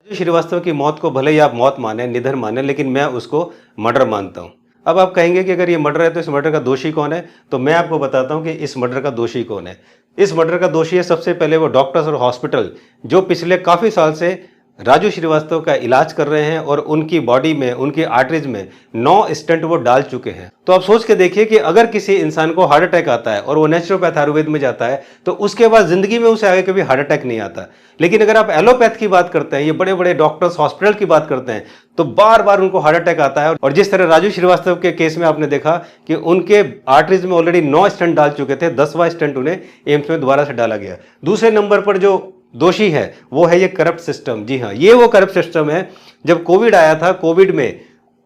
श्रीवास्तव की मौत को भले ही आप मौत माने, निधन माने, लेकिन मैं उसको मर्डर मानता हूँ। अब आप कहेंगे कि अगर ये मर्डर है तो इस मर्डर का दोषी कौन है? तो मैं आपको बताता हूँ कि इस मर्डर का दोषी कौन है। इस मर्डर का दोषी है सबसे पहले वो डॉक्टर्स और हॉस्पिटल जो पिछले काफ़ी साल से राजू श्रीवास्तव का इलाज कर रहे हैं और उनकी बॉडी में, उनकी आर्टरीज में 9 स्टेंट वो डाल चुके हैं। तो आप सोच के देखिए कि अगर किसी इंसान को हार्ट अटैक आता है और वो नेचुरोपैथ आयुर्वेद में जाता है तो उसके बाद जिंदगी में उसे आगे कभी हार्ट अटैक नहीं आता। लेकिन अगर आप एलोपैथ की बात करते हैं, ये बड़े बड़े डॉक्टर्स हॉस्पिटल की बात करते हैं, तो बार बार उनको हार्ट अटैक आता है। और जिस तरह राजू श्रीवास्तव के केस में आपने देखा कि उनके आर्टरीज में ऑलरेडी 9 स्टेंट डाल चुके थे, 10वां स्टेंट उन्हें एम्स में दोबारा से डाला गया। दूसरे नंबर पर जो दोषी है वो है ये करप्ट सिस्टम। जी हाँ, ये वो करप्ट सिस्टम है। जब कोविड आया था, कोविड में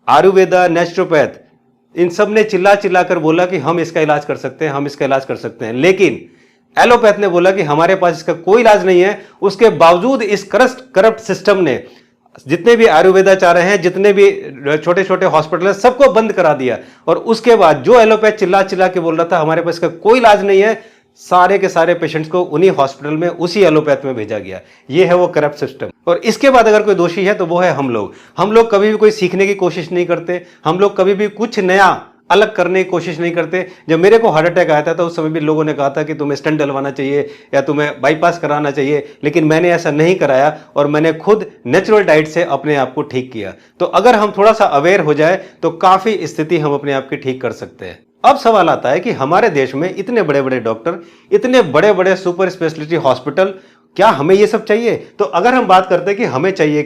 आयुर्वेदा, नेचुरोपैथ, इन सब ने चिल्ला चिल्ला कर बोला कि हम इसका इलाज कर सकते हैं, हम इसका इलाज कर सकते हैं। लेकिन एलोपैथ ने बोला कि हमारे पास इसका कोई इलाज नहीं है। उसके बावजूद इस करप्ट सिस्टम ने जितने भी आयुर्वेदाचार्य हैं, जितने भी छोटे छोटे हॉस्पिटल हैं, सबको बंद करा दिया। और उसके बाद जो एलोपैथ चिल्ला चिल्ला के बोल रहा था हमारे पास इसका कोई इलाज नहीं है, सारे के सारे पेशेंट्स को उन्हीं हॉस्पिटल में, उसी एलोपैथ में भेजा गया। ये है वो करप्ट सिस्टम। और इसके बाद अगर कोई दोषी है तो वो है हम लोग। हम लोग कभी भी कोई सीखने की कोशिश नहीं करते, हम लोग कभी भी कुछ नया अलग करने की कोशिश नहीं करते। जब मेरे को हार्ट अटैक आया था तो उस समय भी लोगों ने कहा था कि तुम्हें स्टेंट डलवाना चाहिए या तुम्हें बाईपास कराना चाहिए, लेकिन मैंने ऐसा नहीं कराया और मैंने खुद नेचुरल डाइट से अपने आप को ठीक किया। तो अगर हम थोड़ा सा अवेयर हो जाए तो काफ़ी स्थिति हम अपने आप की ठीक कर सकते हैं। अब सवाल आता है कि हमारे देश में इतने बड़े बड़े डॉक्टर, इतने बड़े बड़े सुपर स्पेशलिटी हॉस्पिटल, क्या हमें ये सब चाहिए? तो अगर हम बात करते हैं कि हमें चाहिए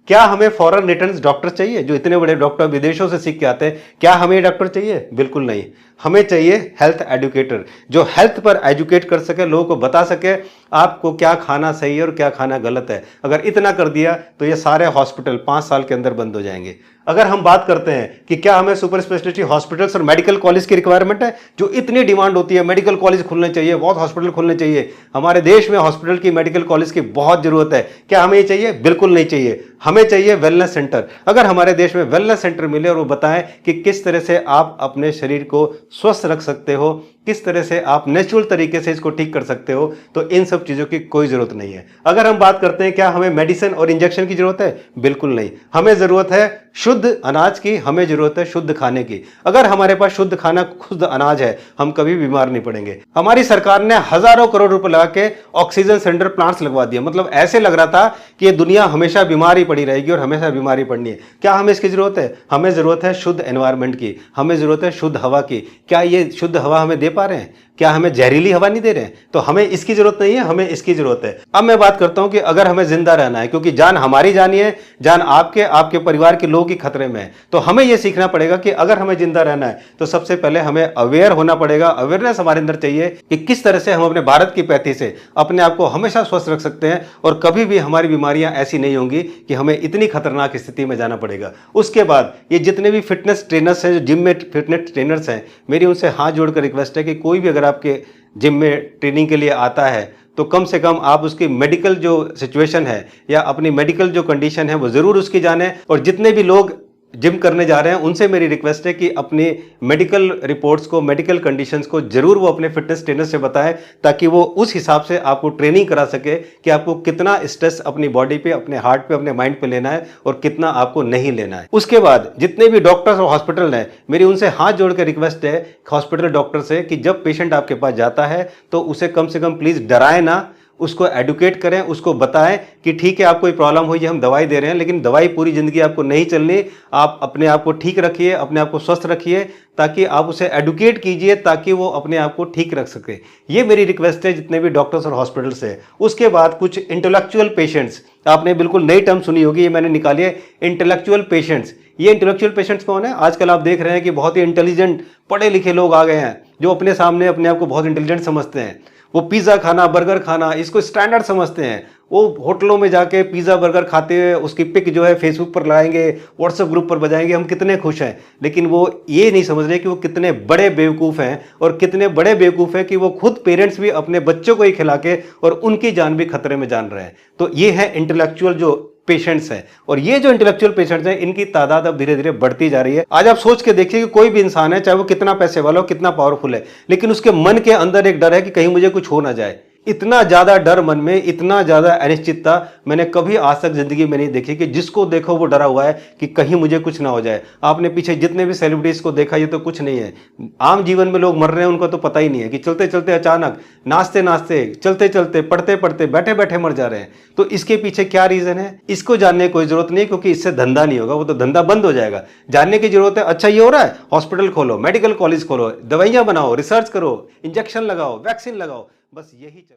क्या हमें फॉरेन रिटर्न्स डॉक्टर चाहिए? जो इतने बड़े डॉक्टर विदेशों से सीख के आते हैं, क्या हमें ये डॉक्टर चाहिए? बिल्कुल नहीं। हमें चाहिए हेल्थ एजुकेटर, जो हेल्थ पर एजुकेट कर सके, लोगों को बता सके आपको क्या खाना सही है और क्या खाना गलत है। अगर इतना कर दिया तो ये सारे हॉस्पिटल 5 साल के अंदर बंद हो जाएंगे। अगर हम बात करते हैं कि क्या हमें सुपर स्पेशलिटी हॉस्पिटल्स और मेडिकल कॉलेज की रिक्वायरमेंट है, जो इतनी डिमांड होती है, मेडिकल कॉलेज खुलने चाहिए, बहुत हॉस्पिटल खुलने चाहिए, हमारे देश में हॉस्पिटल की, मेडिकल कॉलेज की बहुत जरूरत है, क्या हमें ये चाहिए? बिल्कुल नहीं चाहिए। हमें चाहिए वेलनेस सेंटर। अगर हमारे देश में वेलनेस सेंटर मिले और वो बताएं कि किस तरह से आप अपने शरीर को स्वस्थ रख सकते हो, किस तरह से आप नेचुरल तरीके से इसको ठीक कर सकते हो, तो इन सब चीज़ों की कोई ज़रूरत नहीं है। अगर हम बात करते हैं क्या हमें मेडिसिन और इंजेक्शन की ज़रूरत है? बिल्कुल नहीं। हमें ज़रूरत है शुद्ध अनाज की, हमें ज़रूरत है शुद्ध खाने की। अगर हमारे पास शुद्ध खाना, शुद्ध अनाज है, हम कभी बीमार नहीं पड़ेंगे। हमारी सरकार ने हज़ारों करोड़ रुपए लगा के ऑक्सीजन सिलेंडर प्लांट्स लगवा दिया। मतलब ऐसे लग रहा था कि ये दुनिया हमेशा बीमार ही पड़ी रहेगी और हमेशा बीमारी पड़नी है। क्या हमें इसकी ज़रूरत है? हमें ज़रूरत है शुद्ध एनवायरनमेंट की, हमें ज़रूरत है शुद्ध हवा की। क्या ये शुद्ध हवा हमें दे पा रहे हैं? क्या हमें जहरीली हवा नहीं दे रहे हैं? तो हमें इसकी जरूरत नहीं है, हमें इसकी जरूरत है। अब मैं बात करता हूं कि अगर हमें जिंदा रहना है, क्योंकि जान हमारी जानी है, जान आपके परिवार के लोगों की खतरे में है, तो हमें यह सीखना पड़ेगा कि अगर हमें जिंदा रहना है तो सबसे पहले हमें अवेयर होना पड़ेगा। अवेयरनेस हमारे अंदर चाहिए कि किस तरह से हम अपने भारत की पैथी से अपने आप को हमेशा स्वस्थ रख सकते हैं और कभी भी हमारी बीमारियां ऐसी नहीं होंगी कि हमें इतनी खतरनाक स्थिति में जाना पड़ेगा। उसके बाद ये जितने भी फिटनेस ट्रेनर्स हैं, जो जिम में फिटनेस ट्रेनर्स हैं, मेरी उनसे हाथ जोड़कर रिक्वेस्ट है कि कोई भी अगर आपके जिम में ट्रेनिंग के लिए आता है तो कम से कम आप उसकी मेडिकल जो सिचुएशन है या अपनी मेडिकल जो कंडीशन है वो ज़रूर उसकी जानें। और जितने भी लोग जिम करने जा रहे हैं उनसे मेरी रिक्वेस्ट है कि अपनी मेडिकल रिपोर्ट्स को, मेडिकल कंडीशंस को जरूर वो अपने फिटनेस ट्रेनर से बताएं, ताकि वो उस हिसाब से आपको ट्रेनिंग करा सके कि आपको कितना स्ट्रेस अपनी बॉडी पे, अपने हार्ट पे, अपने माइंड पे लेना है और कितना आपको नहीं लेना है। उसके बाद जितने भी डॉक्टर्स और हॉस्पिटल हैं, मेरी उनसे हाथ जोड़ के रिक्वेस्ट है हॉस्पिटल डॉक्टर से कि जब पेशेंट आपके पास जाता है तो उसे कम से कम प्लीज़ डराएं ना, उसको एडुकेट करें, उसको बताएं कि ठीक है आपको कोई प्रॉब्लम हुई है, हम दवाई दे रहे हैं, लेकिन दवाई पूरी ज़िंदगी आपको नहीं चलनी। आप अपने आप को ठीक रखिए, अपने आप को स्वस्थ रखिए, ताकि आप उसे एडुकेट कीजिए ताकि वो अपने आप को ठीक रख सके। ये मेरी रिक्वेस्ट है जितने भी डॉक्टर्स और हॉस्पिटल्स हैं। उसके बाद कुछ इंटेलेक्चुअल पेशेंट्स, आपने बिल्कुल नई टर्म सुनी होगी, ये मैंने निकाली है, इंटेलेक्चुअल पेशेंट्स। ये इंटेलेक्चुअल पेशेंट्स कौन है? आजकल आप देख रहे हैं कि बहुत ही इंटेलिजेंट, पढ़े लिखे लोग आ गए हैं जो अपने सामने अपने आप को बहुत इंटेलिजेंट समझते हैं। वो पिज़्ज़ा खाना, बर्गर खाना, इसको स्टैंडर्ड समझते हैं। वो होटलों में जाके पिज़्ज़ा बर्गर खाते हुए उसकी पिक जो है फेसबुक पर लगाएंगे, व्हाट्सएप ग्रुप पर बजाएंगे, हम कितने खुश हैं। लेकिन वो ये नहीं समझ रहे कि वो कितने बड़े बेवकूफ़ हैं, और कितने बड़े बेवकूफ़ हैं कि वो खुद पेरेंट्स भी अपने बच्चों को ही खिला के और उनकी जान भी खतरे में जान रहे हैं। तो ये है इंटेलेक्चुअल जो पेशेंट्स हैं, और ये जो इंटेलेक्चुअल पेशेंट्स हैं इनकी तादाद अब धीरे धीरे बढ़ती जा रही है। आज आप सोच के देखिए कि कोई भी इंसान है, चाहे वो कितना पैसे वाला हो, कितना पावरफुल है, लेकिन उसके मन के अंदर एक डर है कि कहीं मुझे कुछ हो ना जाए। इतना ज़्यादा डर मन में, इतना ज़्यादा अनिश्चितता मैंने कभी आज तक ज़िंदगी में नहीं देखी कि जिसको देखो वो डरा हुआ है कि कहीं मुझे कुछ ना हो जाए। आपने पीछे जितने भी सेलिब्रिटीज़ को देखा, ये तो कुछ नहीं है। आम जीवन में लोग मर रहे हैं, उनको तो पता ही नहीं है कि चलते-चलते अचानक, नाचते-नाचते, चलते-चलते, पढ़ते-पढ़ते, बैठे-बैठे मर जा रहे हैं। तो इसके पीछे क्या रीज़न है? इसको जानने की कोई ज़रूरत नहीं, क्योंकि इससे धंधा नहीं होगा, वो तो धंधा बंद हो जाएगा। जानने की ज़रूरत है, अच्छा ये हो रहा है, हॉस्पिटल खोलो, मेडिकल कॉलेज खोलो, दवाइयाँ बनाओ, रिसर्च करो, इंजेक्शन लगाओ, वैक्सीन लगाओ, बस यही चल